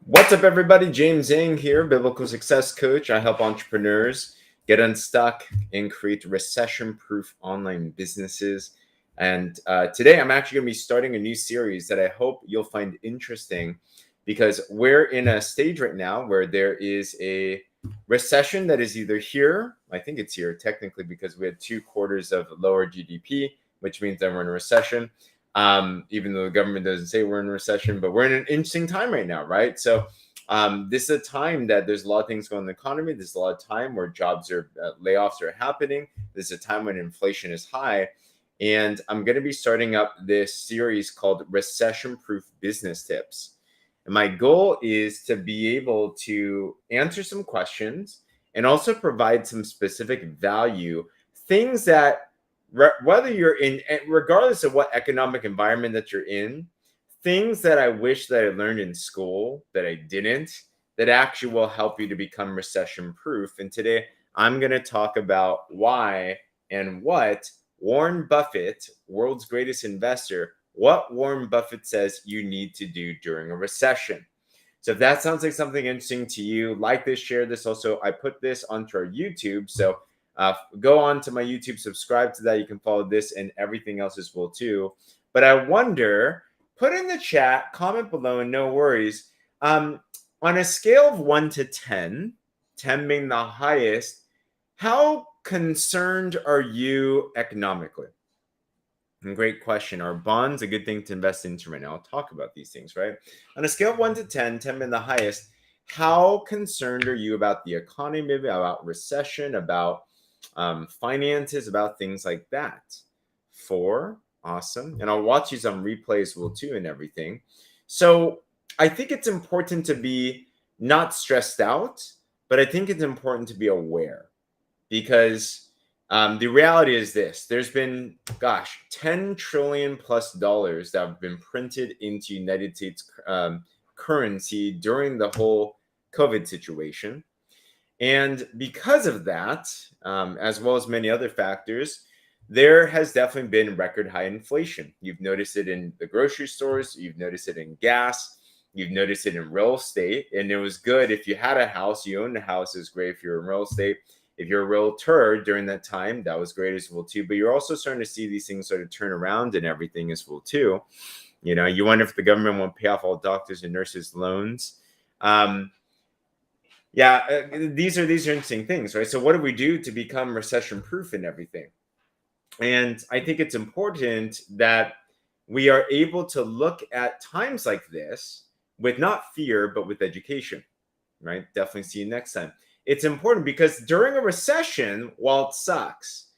What's up, everybody? James Ng here, Biblical Success Coach. I help entrepreneurs get unstuck and create recession-proof online businesses. And today, I'm actually going to be starting a new series that I hope you'll find interesting because we're in a stage right now where there is a recession that is either here. I think it's here technically because we had 2 quarters of lower GDP, which means that we're in a recession. Even though the government doesn't say we're in a recession, but we're in an interesting time right now, right? So this is a time that there's a lot of things going on in the economy. There's a lot of time where layoffs are happening. This is a time when inflation is high. And I'm going to be starting up this series called Recession Proof Business Tips. And my goal is to be able to answer some questions and also provide some specific value, things that whether you're in, regardless of what economic environment that you're in, things that I wish that I learned in school that I didn't, that actually will help you to become recession proof. And today I'm going to talk about why and what Warren Buffett, world's greatest investor, what Warren Buffett says you need to do during a recession. So if that sounds like something interesting to you, like this, share this. Also, I put this onto our YouTube. So go on to my YouTube, subscribe to that. You can follow this and everything else as well too. But I wonder, put in the chat, comment below, and no worries. On a scale of 1 to 10, 10 being the highest, how concerned are you economically? And great question. Are bonds a good thing to invest into right now? I'll talk about these things, right? On a scale of 1 to 10, 10 being the highest, how concerned are you about the economy, maybe about recession, about finances, about things like that? 4, awesome. And I'll watch these on replays will too and everything. So I think it's important to be not stressed out, but I think it's important to be aware because the reality is this: there's been, $10 trillion plus that have been printed into United States currency during the whole COVID situation. And because of that, as well as many other factors, there has definitely been record high inflation. You've noticed it in the grocery stores, you've noticed it in gas, you've noticed it in real estate. And it was good if you had a house, you owned a house, it was great if you're in real estate. If you're a realtor during that time, that was great as well too. But you're also starting to see these things sort of turn around and everything as well too. You know, you wonder if the government won't pay off all doctors and nurses' loans. These are interesting things, right? So what do we do to become recession proof and everything? And I think it's important that we are able to look at times like this with not fear, but with education, right? Definitely see you next time. It's important because during a recession, while it sucks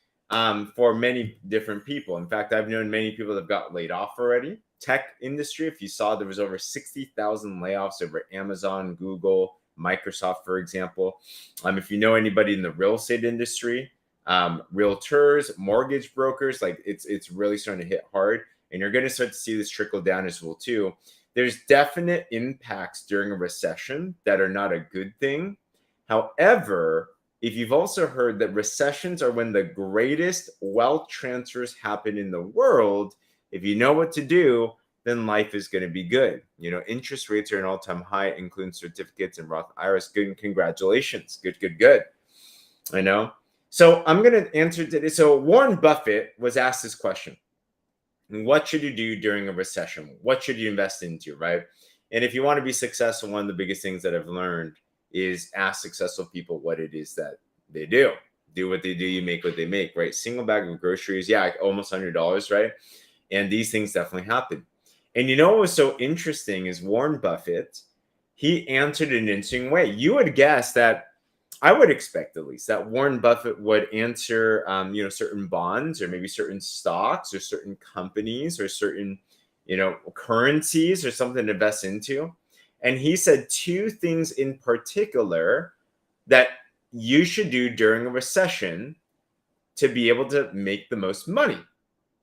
for many different people, in fact, I've known many people that have got laid off already. Tech industry, if you saw, there was over 60,000 layoffs over Amazon, Google, Microsoft, for example. If you know anybody in the real estate industry, realtors, mortgage brokers, like it's really starting to hit hard, and you're going to start to see this trickle down as well too. There's definite impacts during a recession that are not a good thing. However, if you've also heard that recessions are when the greatest wealth transfers happen in the world, if you know what to do, then life is going to be good. You know, interest rates are an all-time high, including certificates and Roth IRAs. Good, congratulations. Good. I know. So I'm going to answer today. So Warren Buffett was asked this question: what should you do during a recession? What should you invest into, right? And if you want to be successful, one of the biggest things that I've learned is ask successful people what it is that they do. Do what they do, you make what they make, right? Single bag of groceries, yeah, almost $100, right? And these things definitely happen. And you know what was so interesting is Warren Buffett, he answered in an interesting way. You would guess that, I would expect at least, that Warren Buffett would answer, certain bonds or maybe certain stocks or certain companies or certain, currencies or something to invest into. And he said 2 things in particular that you should do during a recession to be able to make the most money.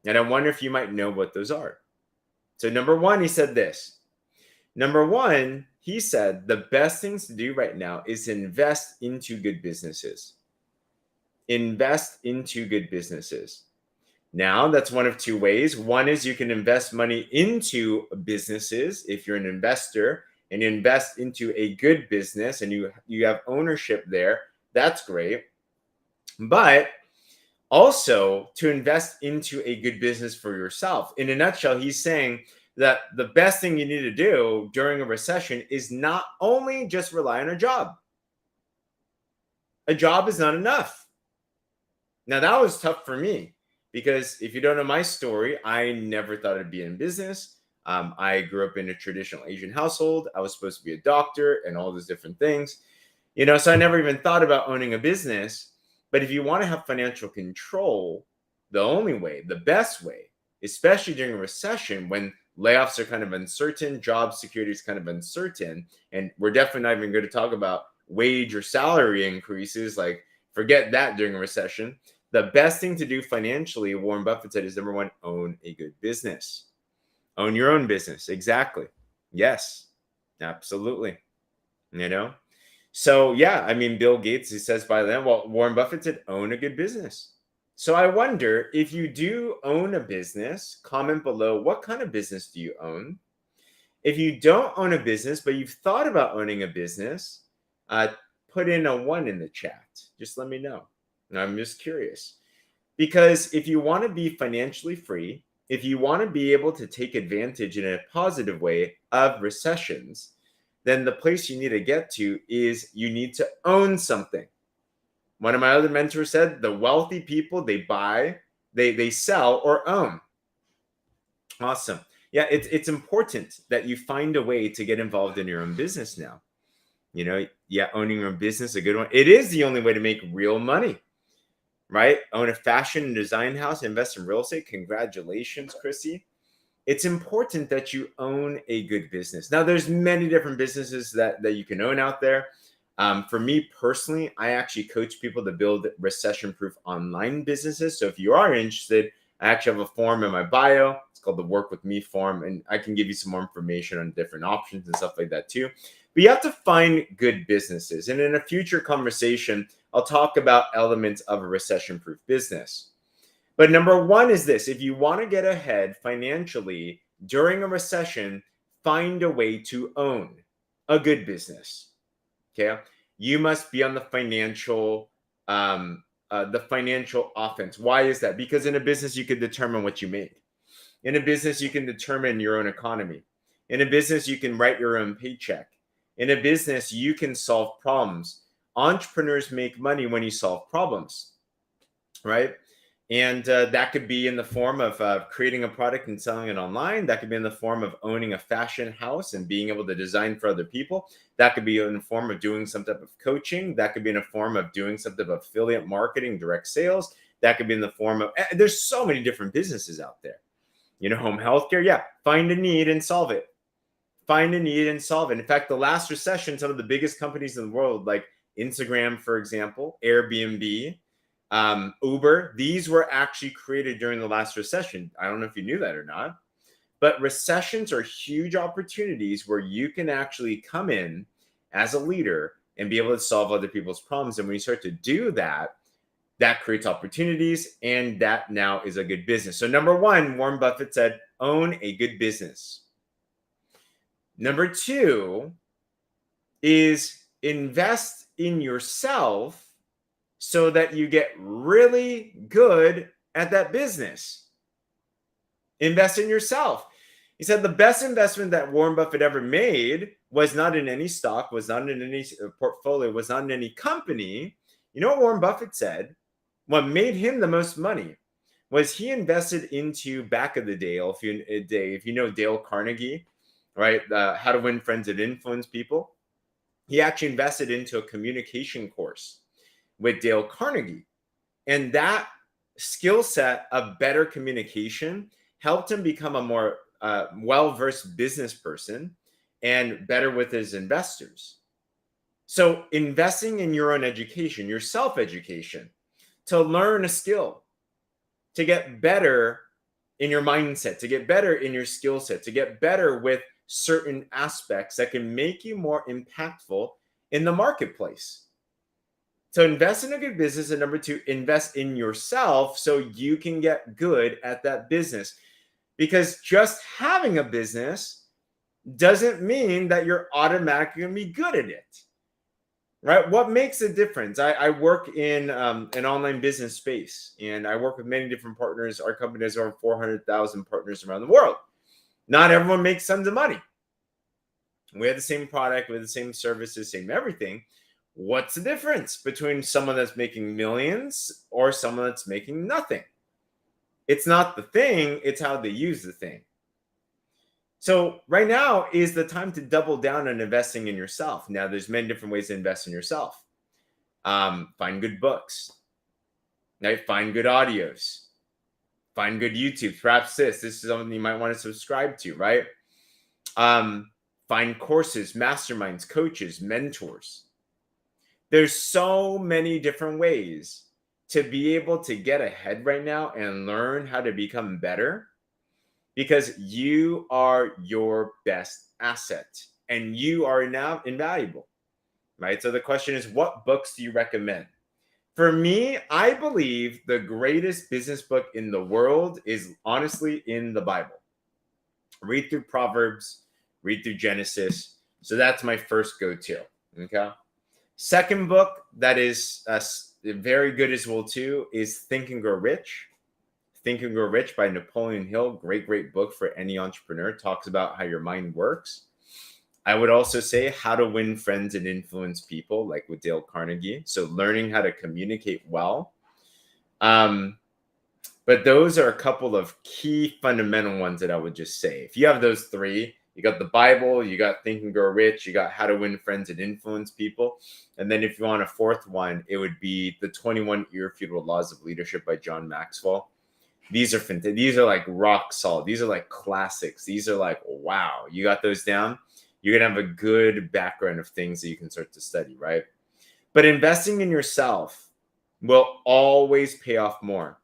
And I wonder if you might know what those are. So number 1, he said this. Number 1, he said the best things to do right now is invest into good businesses. Invest into good businesses. Now, that's one of 2 ways. One is you can invest money into businesses if you're an investor, and you invest into a good business and you have ownership there, that's great. But also to invest into a good business for yourself. In a nutshell, he's saying that the best thing you need to do during a recession is not only just rely on a job. A job is not enough. Now, that was tough for me because if you don't know my story, I never thought I'd be in business. I grew up in a traditional Asian household. I was supposed to be a doctor and all these different things, so I never even thought about owning a business. But if you want to have financial control, the only way, the best way, especially during a recession when layoffs are kind of uncertain, job security is kind of uncertain, and we're definitely not even going to talk about wage or salary increases, like forget that during a recession. The best thing to do financially, Warren Buffett said, is number one, own a good business. Own your own business. Exactly. Yes, absolutely. So yeah, I mean, Bill Gates, he says by then, well, Warren Buffett said, own a good business. So I wonder if you do own a business, comment below, what kind of business do you own? If you don't own a business, but you've thought about owning a business, put in a 1 in the chat. Just let me know. I'm just curious. Because if you want to be financially free, if you want to be able to take advantage in a positive way of recessions, then the place you need to get to is you need to own something. One of my other mentors said, the wealthy people, they buy, they sell or own. Awesome. Yeah, it's important that you find a way to get involved in your own business now. Owning your own business, a good one. It is the only way to make real money, right? Own a fashion and design house, invest in real estate. Congratulations, Chrissy. It's important that you own a good business. Now, there's many different businesses that you can own out there. For me personally, I actually coach people to build recession-proof online businesses. So if you are interested, I actually have a form in my bio. It's called the Work With Me form, and I can give you some more information on different options and stuff like that too. But you have to find good businesses. And in a future conversation, I'll talk about elements of a recession-proof business. But number one is this: if you want to get ahead financially during a recession, find a way to own a good business. Okay, you must be on the financial offense. Why is that? Because in a business, you can determine what you make. In a business, you can determine your own economy. In a business, you can write your own paycheck. In a business, you can solve problems. Entrepreneurs make money when you solve problems, right? And that could be in the form of creating a product and selling it online. That could be in the form of owning a fashion house and being able to design for other people. That could be in the form of doing some type of coaching. That could be in a form of doing some type of affiliate marketing, direct sales. That could be in the form of, there's so many different businesses out there. Home healthcare. Yeah, find a need and solve it. Find a need and solve it. In fact, the last recession, some of the biggest companies in the world, like Instagram, for example, Airbnb, Uber, these were actually created during the last recession. I don't know if you knew that or not, but recessions are huge opportunities where you can actually come in as a leader and be able to solve other people's problems. And when you start to do that, that creates opportunities, and that now is a good business. So number one, Warren Buffett said, own a good business. Number two is invest in yourself so that you get really good at that business. Invest in yourself. He said the best investment that Warren Buffett ever made was not in any stock, was not in any portfolio, was not in any company. You know what Warren Buffett said? What made him the most money was he invested into, back of the day, if you know Dale Carnegie, right? How to Win Friends and Influence People. He actually invested into a communication course with Dale Carnegie. And that skill set of better communication helped him become a more well-versed business person and better with his investors. So investing in your own education, your self-education, to learn a skill, to get better in your mindset, to get better in your skill set, to get better with certain aspects that can make you more impactful in the marketplace. So invest in a good business. And number two, invest in yourself so you can get good at that business. Because just having a business doesn't mean that you're automatically going to be good at it. Right? What makes a difference? I work in an online business space, and I work with many different partners. Our company has over 400,000 partners around the world. Not everyone makes tons of money. We have the same product, we have the same services, same everything. What's the difference between someone that's making millions or someone that's making nothing? It's not the thing, it's how they use the thing. So right now is the time to double down on investing in yourself. Now, there's many different ways to invest in yourself. Find good books, right? Find good audios, find good YouTube. Perhaps this is something you might want to subscribe to, right? Find courses, masterminds, coaches, mentors. There's so many different ways to be able to get ahead right now and learn how to become better, because you are your best asset and you are now invaluable, right? So the question is, what books do you recommend? For me, I believe the greatest business book in the world is honestly in the Bible. Read through Proverbs, read through Genesis. So that's my first go-to. Okay. Second book that is very good as well too is Think and Grow Rich. Think and Grow Rich by Napoleon Hill. Great book for any entrepreneur. Talks about how your mind works. I would also say How to Win Friends and Influence People, like with Dale Carnegie. So learning how to communicate well. But those are a couple of key fundamental ones that I would just say. If you have those three, you got the Bible, you got Think and Grow Rich, you got How to Win Friends and Influence People. And then if you want a fourth one, it would be The 21 Irrefutable Laws of Leadership by John Maxwell. These are fantastic. These are like rock solid. These are like classics. These are like, wow, you got those down. You're going to have a good background of things that you can start to study, right? But investing in yourself will always pay off more.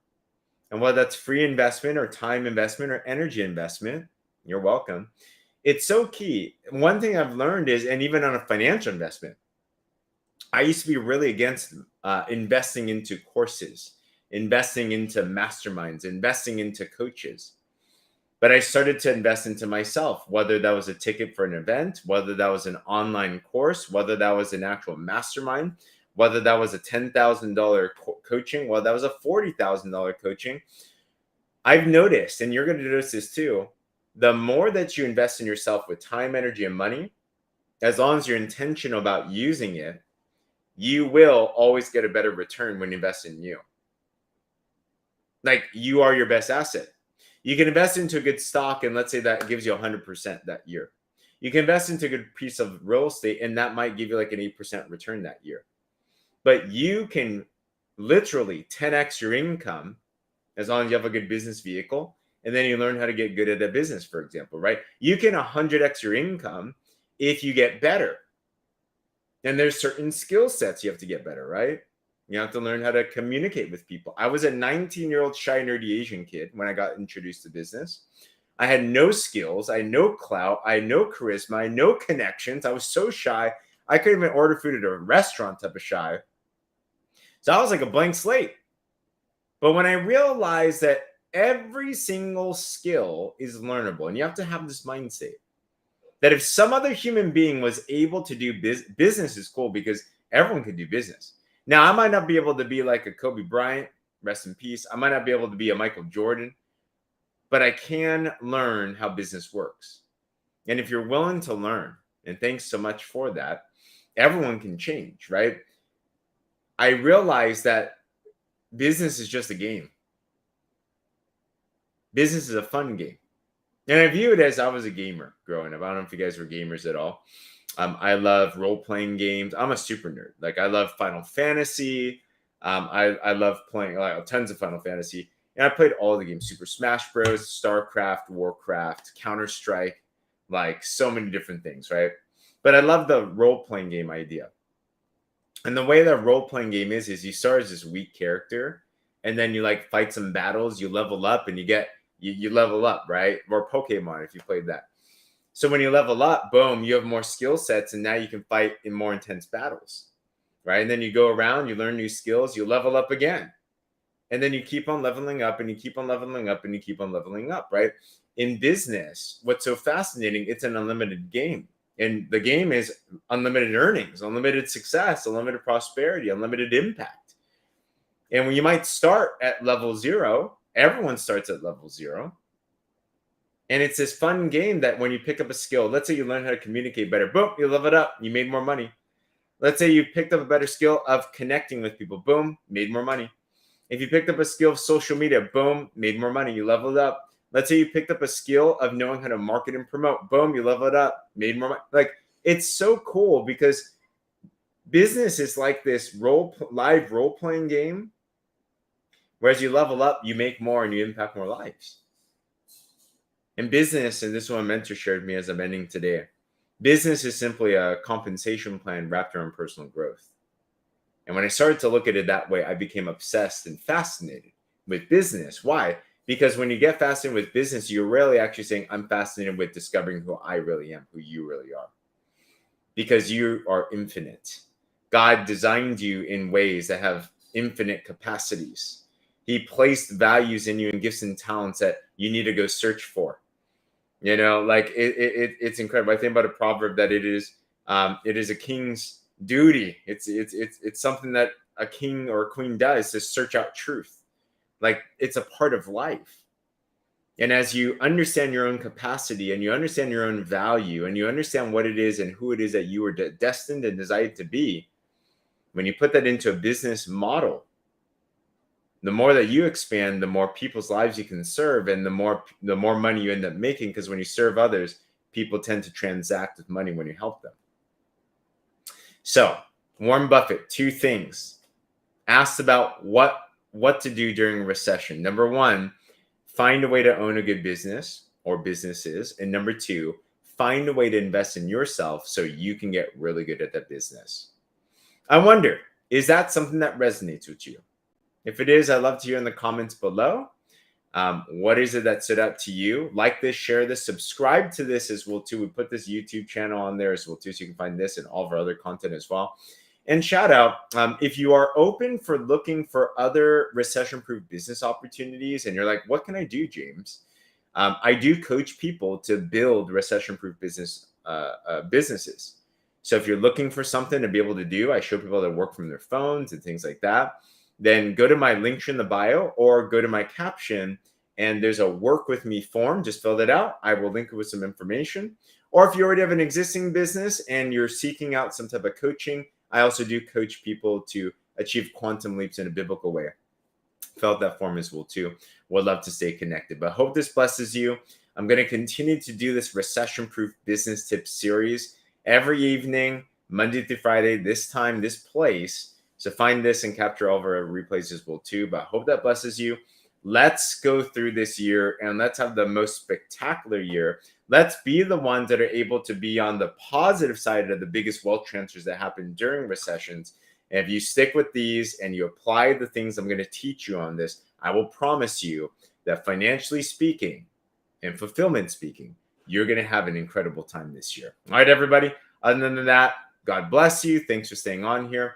And whether that's free investment or time investment or energy investment, you're welcome. It's so key. One thing I've learned is, and even on a financial investment, I used to be really against investing into courses, investing into masterminds, investing into coaches. But I started to invest into myself, whether that was a ticket for an event, whether that was an online course, whether that was an actual mastermind, whether that was a $10,000 coaching, whether that was a $40,000 coaching. I've noticed, and you're going to notice this too, the more that you invest in yourself with time, energy, and money, as long as you're intentional about using it, you will always get a better return when you invest in you. Like, you are your best asset. You can invest into a good stock, and let's say that gives you 100% that year. You can invest into a good piece of real estate, and that might give you like an 8% return that year. But you can literally 10x your income as long as you have a good business vehicle, and then you learn how to get good at that business, for example, right? You can 100x your income if you get better. And there's certain skill sets you have to get better, right? You have to learn how to communicate with people. I was a 19-year-old shy, nerdy Asian kid when I got introduced to business. I had no skills. I had no clout. I had no charisma. I had no connections. I was so shy. I couldn't even order food at a restaurant type of shy. So I was like a blank slate. But when I realized that every single skill is learnable, and you have to have this mindset that if some other human being was able to do business is cool, because everyone can do business. Now, I might not be able to be like a Kobe Bryant, rest in peace. I might not be able to be a Michael Jordan, but I can learn how business works. And if you're willing to learn, and thanks so much for that, everyone can change, right? I realized that business is just a game. Business is a fun game. And I view it as I was a gamer growing up. I don't know if you guys were gamers at all. I love role-playing games. I'm a super nerd. Like, I love Final Fantasy. I love playing tons of Final Fantasy. And I played all the games: Super Smash Bros., StarCraft, Warcraft, Counter-Strike, like so many different things, right? But I love the role-playing game idea. And the way that role-playing game is you start as this weak character, and then you like fight some battles, you level up, and you level up, right? Or Pokemon, if you played that. So when you level up, boom, you have more skill sets, and now you can fight in more intense battles, right? And then you go around, you learn new skills, you level up again. And then you keep on leveling up, and you keep on leveling up, and you keep on leveling up, right? in business, what's so fascinating, it's an unlimited game. And the game is unlimited earnings, unlimited success, unlimited prosperity, unlimited impact. And when you might start at level 0, everyone starts at level 0. And it's this fun game that when you pick up a skill, let's say you learn how to communicate better, boom, you level it up, you made more money. Let's say you picked up a better skill of connecting with people, boom, made more money. If you picked up a skill of social media, boom, made more money, you leveled up. Let's say you picked up a skill of knowing how to market and promote, boom, you leveled up, made more money. Like, it's so cool because business is like this live role-playing game. Whereas you level up, you make more and you impact more lives. In business, and this is what a mentor shared me as I'm ending today, business is simply a compensation plan wrapped around personal growth. And when I started to look at it that way, I became obsessed and fascinated with business. Why? Because when you get fascinated with business, you're really actually saying, I'm fascinated with discovering who I really am, who you really are. Because you are infinite. God designed you in ways that have infinite capacities. He placed values in you and gifts and talents that you need to go search for. You know, like it's incredible. I think about a proverb that it is a king's duty. It's something that a king or a queen does to search out truth. Like, it's a part of life. And as you understand your own capacity and you understand your own value and you understand what it is and who it is that you are destined and desired to be, when you put that into a business model, the more that you expand, the more people's lives you can serve, and the more money you end up making. Because when you serve others, people tend to transact with money when you help them. So, Warren Buffett, 2 things. Asked about what to do during a recession. Number 1, find a way to own a good business or businesses. And number 2, find a way to invest in yourself so you can get really good at that business. I wonder, is that something that resonates with you? If it is, I'd love to hear in the comments below. What is it that stood out to you? Like this, share this, subscribe to this as well too. We put this YouTube channel on there as well too, so you can find this and all of our other content as well. And shout out, if you are open for looking for other recession-proof business opportunities and you're like, what can I do, James? I do coach people to build recession-proof businesses. So if you're looking for something to be able to do, I show people that work from their phones and things like that. Then go to my link in the bio or go to my caption and there's a work with me form. Just fill that out. I will link it with some information. Or if you already have an existing business and you're seeking out some type of coaching, I also do coach people to achieve quantum leaps in a biblical way. Fill out that form as well too. Would love to stay connected, but hope this blesses you. I'm going to continue to do this recession-proof business tips series every evening, Monday through Friday, this time, this place. So find this and capture all of our replays as well too. But I hope that blesses you. Let's go through this year and let's have the most spectacular year. Let's be the ones that are able to be on the positive side of the biggest wealth transfers that happen during recessions. And if you stick with these and you apply the things I'm going to teach you on this, I will promise you that financially speaking and fulfillment speaking, you're going to have an incredible time this year. All right, everybody. Other than that, God bless you. Thanks for staying on here.